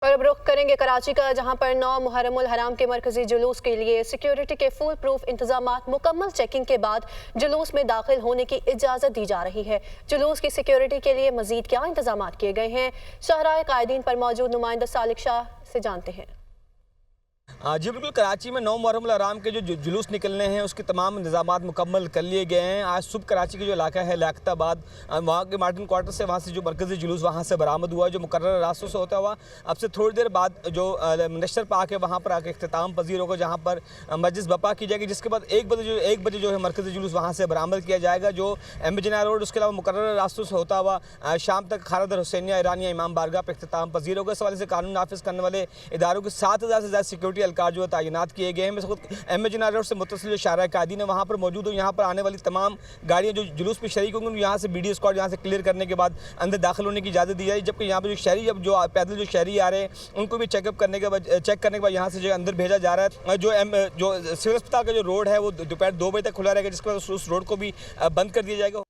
और अब रुख करेंगे कराची का, जहां पर 9 मुहर्रमुल हराम के मरकजी जुलूस के लिए सिक्योरिटी के फुल प्रूफ इंतजामात मुकम्मल चेकिंग के बाद जुलूस में दाखिल होने की इजाज़त दी जा रही है। जुलूस की सिक्योरिटी के लिए मजीद क्या इंतजामात किए गए हैं, शाहराह कायदीन पर मौजूद नुमाइंदा सालिक शाह से जानते हैं। जी बिल्कुल, कराची में 9 मुहर्रम हराम के जो जुलूस निकलने हैं उसके तमाम इंतजामात मुकम्मल कर लिए गए हैं। आज सुबह कराची के जो इलाका है लियाकताबाद, वहाँ के मार्टिन क्वार्टर से वहाँ से जो मरकज़ी जुलूस वहाँ से बरामद हुआ, जो मुकर्रर रास्तों से होता हुआ अब से थोड़ी देर बाद जो मिनिस्टर पार्क है वहाँ पर आके इख्तिताम पजीर होगा, जहाँ पर मजलिस बपा की जाएगी, जिसके बाद 1 बजे जो है मरकज़ी जुलूस वहाँ से बरामद किया जाएगा, जो एम्बेजना रोड उसके अलावा मुकर्रर रास्तों से होता हुआ शाम तक खालिद हुसैनिया ईरानिया इमाम बारगाह पर इख्तिताम पजीर होगा। इस हवाले से कानून नाफिज करने वाले इदारों के 7000 से ज़्यादा सिक्योरिटी एहलकार जो है तैनात किए गए हैं। एम्बेजना रोड से मुत्तसिल जो शाहराह कायदीन है वहाँ पर मौजूद हो। यहाँ पर आने वाली तमाम गाड़ियाँ जो जुलूस में शरीक होंगी यहाँ से BD स्क्वाड यहाँ से क्लियर करने के बाद अंदर दाखिल होने की इजाज़त दी जाए, जबकि यहाँ पर जो शहरी अब जो पैदल जो शहरी आ रहे हैं उनको भी चेक करने के बाद यहाँ से जो अंदर भेजा जा रहा है। जो सिविल अस्पताल का जो रोड है वो दोपहर 2 बजे तक खुला रहेगा, जिसके बाद उस रोड को भी बंद कर दिया जाएगा।